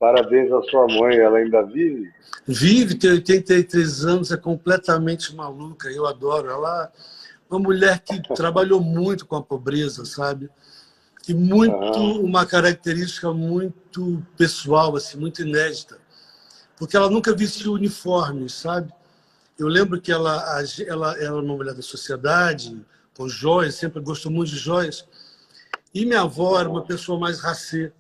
Parabéns à sua mãe, ela ainda vive? Vive, tem 83 anos, é completamente maluca, eu adoro. Ela é uma mulher que trabalhou muito com a pobreza, sabe? E uma característica muito pessoal, assim, muito inédita, porque ela nunca vestiu uniforme, sabe? Eu lembro que ela era uma mulher da sociedade, com joias, sempre gostou muito de joias, e minha avó era uma pessoa mais racê.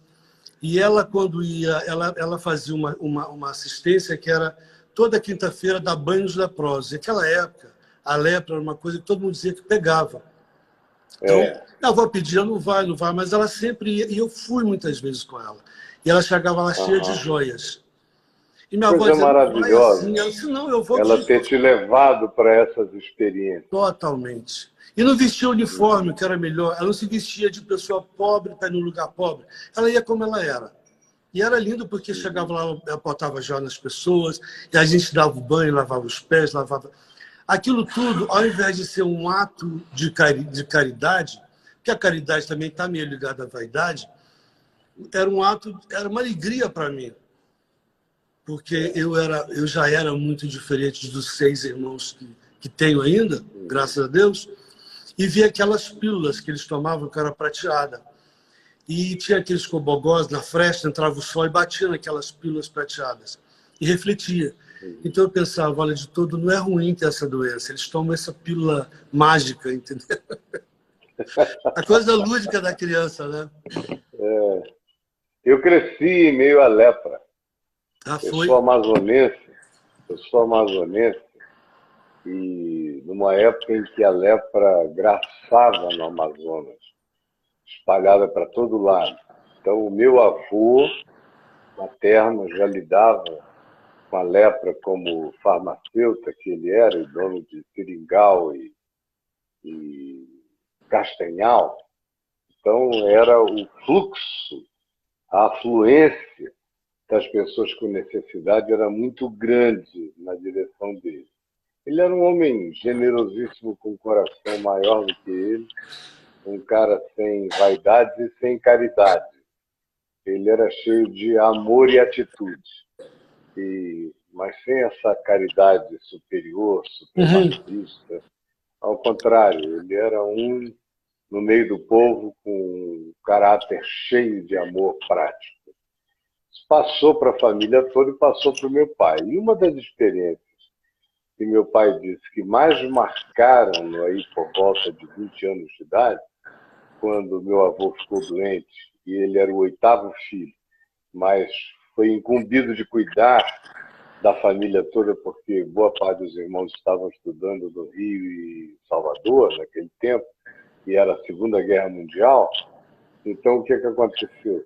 E ela, quando ia, ela fazia uma assistência que era toda quinta-feira dar banho nos leprosos. Naquela época, a lepra era uma coisa que todo mundo dizia que pegava. Então, a avó pedia, não vai, mas ela sempre ia, e eu fui muitas vezes com ela. E ela chegava lá cheia de joias. E minha avó Coisa dizia, não vai maravilhosa. assim. Ela disse, não, eu vou Ela ter te levado para essas experiências. Totalmente. E não vestia uniforme, que era melhor. Ela não se vestia de pessoa pobre para ir num lugar pobre. Ela ia como ela era. E era lindo porque chegava lá, ela botava já nas pessoas, e a gente dava o banho, lavava os pés, lavava... Aquilo tudo, ao invés de ser um ato de caridade, porque a caridade também está meio ligada à vaidade, era um ato, era uma alegria para mim. Porque eu já era muito diferente dos 6 irmãos que tenho ainda, graças a Deus, e vi aquelas pílulas que eles tomavam, que era prateada. E tinha aqueles cobogós na fresta, entrava o sol e batia naquelas pílulas prateadas. E refletia. Então eu pensava, olha, de todo, não é ruim ter essa doença. Eles tomam essa pílula mágica, entendeu? A coisa lúdica da criança, né? Eu cresci em meio à lepra. Eu Foi? sou amazonense, e numa época em que a lepra graçava no Amazonas, espalhada para todo lado. Então, o meu avô materno já lidava com a lepra como farmacêutico que ele era, e dono de seringal e castanhal. Então, era o fluxo, a afluência das pessoas com necessidade era muito grande na direção dele. Ele era um homem generosíssimo, com um coração maior do que ele, um cara sem vaidades e sem caridade. Ele era cheio de amor e atitude, mas sem essa caridade superior, supremacista. Ao contrário, ele era um no meio do povo com um caráter cheio de amor prático. Isso passou para a família toda e passou para o meu pai. E uma das experiências que meu pai disse que mais marcaram aí por volta de 20 anos de idade, quando meu avô ficou doente, e ele era o 8º filho, mas foi incumbido de cuidar da família toda, porque boa parte dos irmãos estavam estudando no Rio e Salvador, naquele tempo, e era a Segunda Guerra Mundial. Então, o que aconteceu?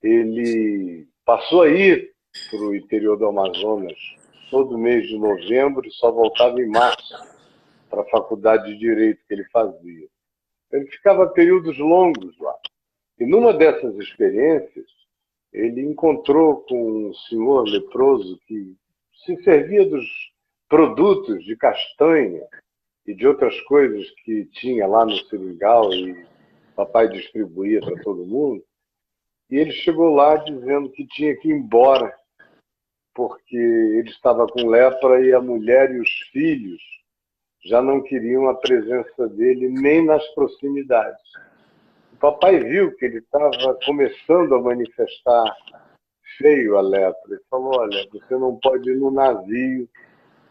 Ele passou a ir para o interior do Amazonas todo mês de novembro e só voltava em março para a faculdade de Direito que ele fazia. Ele ficava períodos longos lá. E numa dessas experiências, ele encontrou com um senhor leproso que se servia dos produtos de castanha e de outras coisas que tinha lá no seringal e papai distribuía para todo mundo. E ele chegou lá dizendo que tinha que ir embora, porque ele estava com lepra e a mulher e os filhos já não queriam a presença dele nem nas proximidades. O papai viu que ele estava começando a manifestar feio a lepra. Ele falou, olha, você não pode ir no navio,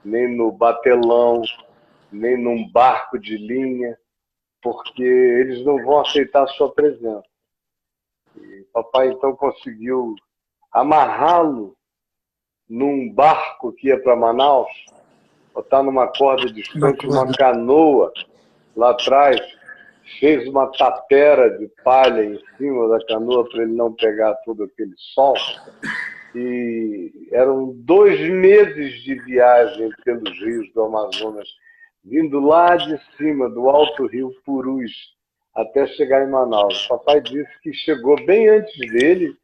nem no batelão, nem num barco de linha, porque eles não vão aceitar a sua presença. E papai então conseguiu amarrá-lo num barco que ia para Manaus, botar numa corda distante uma canoa lá atrás, fez uma tapera de palha em cima da canoa para ele não pegar todo aquele sol. E eram 2 meses de viagem pelos rios do Amazonas, vindo lá de cima, do alto rio Purus, até chegar em Manaus. O papai disse que chegou bem antes dele,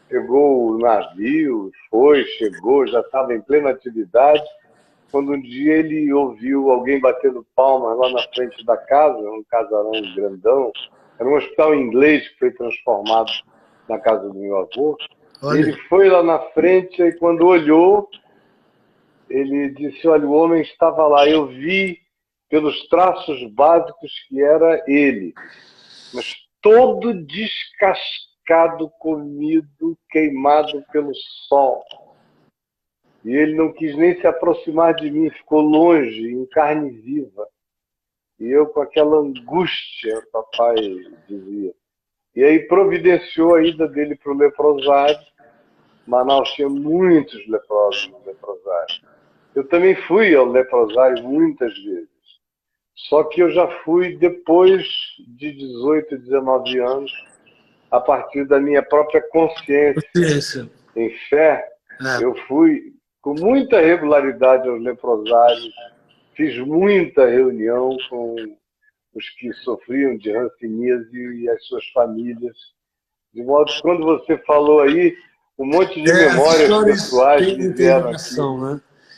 pegou o navio, chegou, já estava em plena atividade, quando um dia ele ouviu alguém batendo palmas lá na frente da casa, um casarão grandão, era um hospital inglês que foi transformado na casa do meu avô, Ele foi lá na frente e quando olhou, ele disse, olha, o homem estava lá. Eu vi pelos traços básicos que era ele, mas todo descascado, comido, queimado pelo sol. E ele não quis nem se aproximar de mim, ficou longe, em carne viva. E eu com aquela angústia, papai dizia. E aí providenciou a ida dele para o leprosário. Manaus tinha muitos leprosos no leprosário. Eu também fui ao leprosário muitas vezes. Só que eu já fui depois de 18, 19 anos, a partir da minha própria consciência. Em fé, eu fui com muita regularidade aos leprosários, fiz muita reunião com os que sofriam de hanseníase e as suas famílias. De modo que quando você falou aí, um monte de memórias pessoais me vieram aqui. Né?